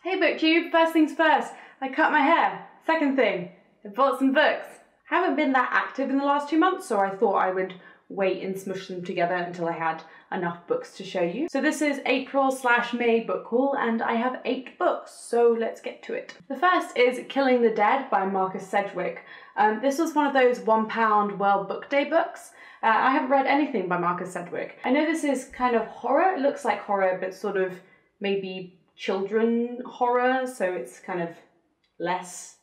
Hey BookTube, first things first, I cut my hair. Second thing, I bought some books. I haven't been that active in the last 2 months, so I thought I would wait and smush them together until I had enough books to show you. So this is April/May book haul, and I have 8 books, so let's get to it. The first is Killing the Dead by Marcus Sedgwick. This was one of those £1 World Book Day books. I haven't read anything by Marcus Sedgwick. I know this is kind of horror. It looks like horror, but sort of maybe children horror, so it's kind of less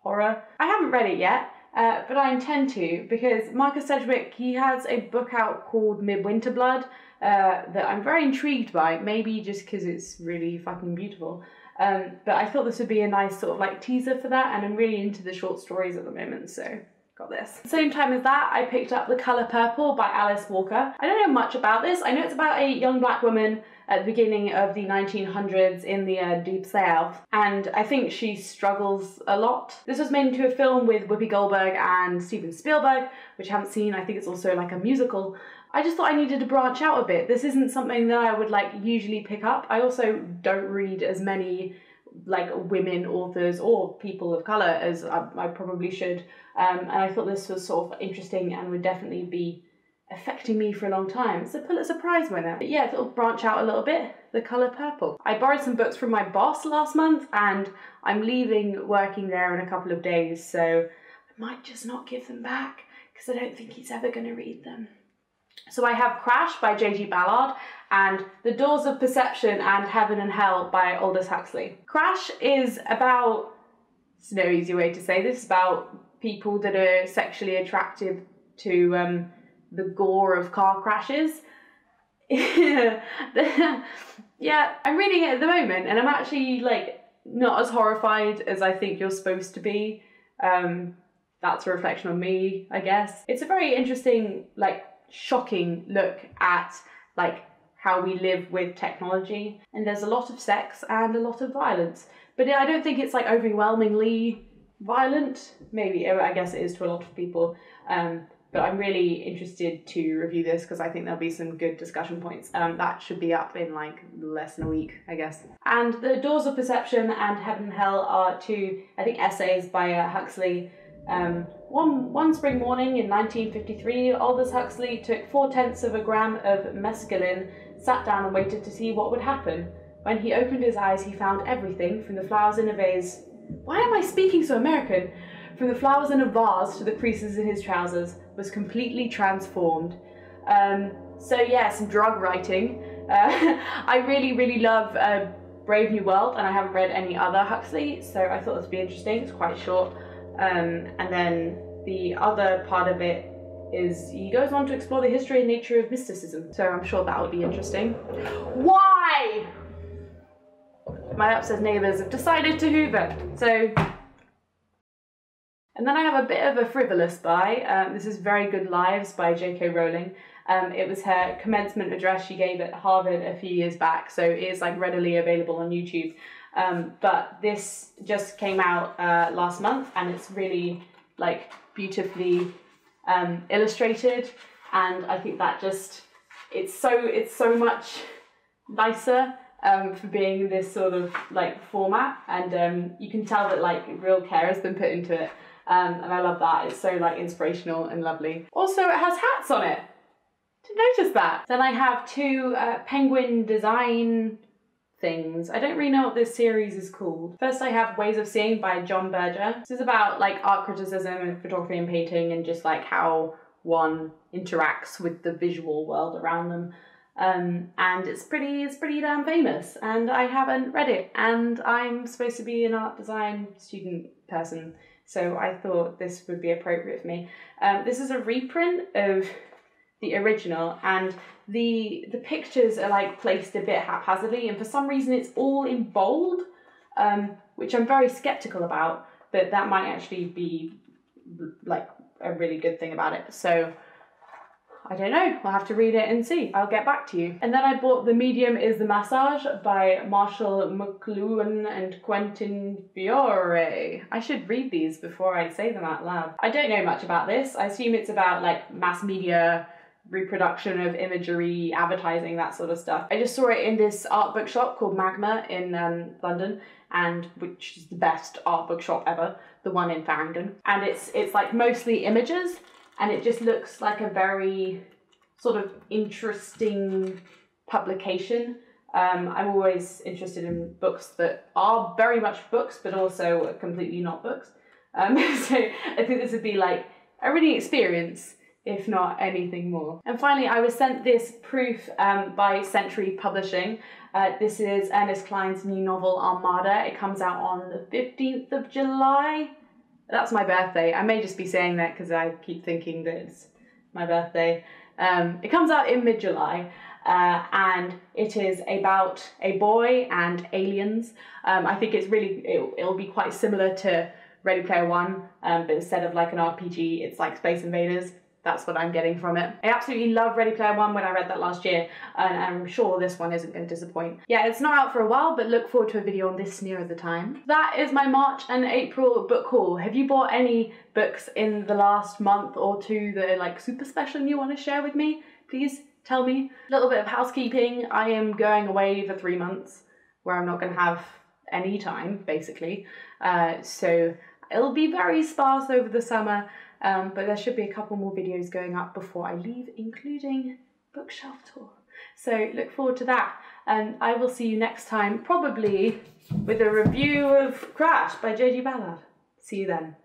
horror. I haven't read it yet, but I intend to, because Marcus Sedgwick, he has a book out called Midwinter Blood that I'm very intrigued by, maybe just because it's really fucking beautiful. But I thought this would be a nice sort of like teaser for that, and I'm really into the short stories at the moment, so got this. Same time as that, I picked up The Colour Purple by Alice Walker. I don't know much about this. I know it's about a young black woman at the beginning of the 1900s in the Deep South, and I think she struggles a lot. This was made into a film with Whoopi Goldberg and Steven Spielberg, which I haven't seen. I think it's also like a musical. I just thought I needed to branch out a bit. This isn't something that I would like usually pick up. I also don't read as many like women authors or people of colour as I probably should, and I thought this was sort of interesting and would definitely be affecting me for a long time. It's a Pulitzer Prize winner. But yeah, it'll branch out a little bit. The Colour Purple. I borrowed some books from my boss last month, and I'm leaving working there in a couple of days, so I might just not give them back because I don't think he's ever going to read them. So I have Crash by J.G. Ballard and The Doors of Perception and Heaven and Hell by Aldous Huxley. Crash is about, it's no easy way to say this, about people that are sexually attracted to the gore of car crashes. Yeah, I'm reading it at the moment, and I'm actually like not as horrified as I think you're supposed to be. That's a reflection on me, I guess. It's a very interesting, like, shocking look at like how we live with technology, and there's a lot of sex and a lot of violence, but I don't think it's like overwhelmingly violent. Maybe, I guess it is to a lot of people, but I'm really interested to review this because I think there'll be some good discussion points. That should be up in like less than a week, I guess. And The Doors of Perception and Heaven and Hell are 2, I think, essays by Huxley. One spring morning in 1953, Aldous Huxley took 0.4 grams of mescaline, sat down and waited to see what would happen. When he opened his eyes, he found everything from the flowers in a vase. Why am I speaking so American? From the flowers in a vase to the creases in his trousers was completely transformed. So yeah, some drug writing. I really love Brave New World, and I haven't read any other Huxley, so I thought this would be interesting. It's quite short. And then the other part of it is he goes on to explore the history and nature of mysticism, so I'm sure that will be interesting. Why? My upstairs neighbours have decided to hoover, so... And then I have a bit of a frivolous buy. This is Very Good Lives by J.K. Rowling. It was her commencement address she gave at Harvard a few years back, so it is like readily available on YouTube. But this just came out last month, and it's really like beautifully illustrated, and I think that just it's so much nicer for being this sort of like format, and you can tell that like real care has been put into it, and I love that. It's so like inspirational and lovely. Also, it has hats on it. Didn't notice that. Then I have 2 penguin design things. I don't really know what this series is called. First I have Ways of Seeing by John Berger. This is about like art criticism and photography and painting, and just like how one interacts with the visual world around them. And it's pretty damn famous, and I haven't read it, and I'm supposed to be an art design student person, so I thought this would be appropriate for me. This is a reprint of the original, and the pictures are like placed a bit haphazardly, and for some reason it's all in bold, which I'm very skeptical about, but that might actually be like a really good thing about it. So I don't know, I'll have to read it and see. I'll get back to you. And then I bought The Medium is the Massage by Marshall McLuhan and Quentin Fiore. I should read these before I say them out loud. I don't know much about this. I assume it's about like mass media reproduction of imagery, advertising, that sort of stuff. I just saw it in this art bookshop called Magma in London, and which is the best art bookshop ever, the one in Farringdon. And it's like mostly images, and it just looks like a very sort of interesting publication. I'm always interested in books that are very much books, but also completely not books. So I think this would be like a reading experience, if not anything more. And finally, I was sent this proof by Century Publishing. This is Ernest Cline's new novel, Armada. It comes out on the 15th of July. That's my birthday. I may just be saying that because I keep thinking that it's my birthday. It comes out in mid-July. And it is about a boy and aliens. I think it's really, it'll be quite similar to Ready Player One, but instead of like an RPG, it's like Space Invaders. That's what I'm getting from it. I absolutely love Ready Player One when I read that last year, and I'm sure this one isn't going to disappoint. Yeah, it's not out for a while, but look forward to a video on this nearer the time. That is my March and April book haul. Have you bought any books in the last month or two that are like super special and you want to share with me? Please tell me. A little bit of housekeeping. I am going away for 3 months where I'm not going to have any time, basically. So it'll be very sparse over the summer, but there should be a couple more videos going up before I leave, including bookshelf tour. So look forward to that. And I will see you next time, probably with a review of Crash by J.G. Ballard. See you then.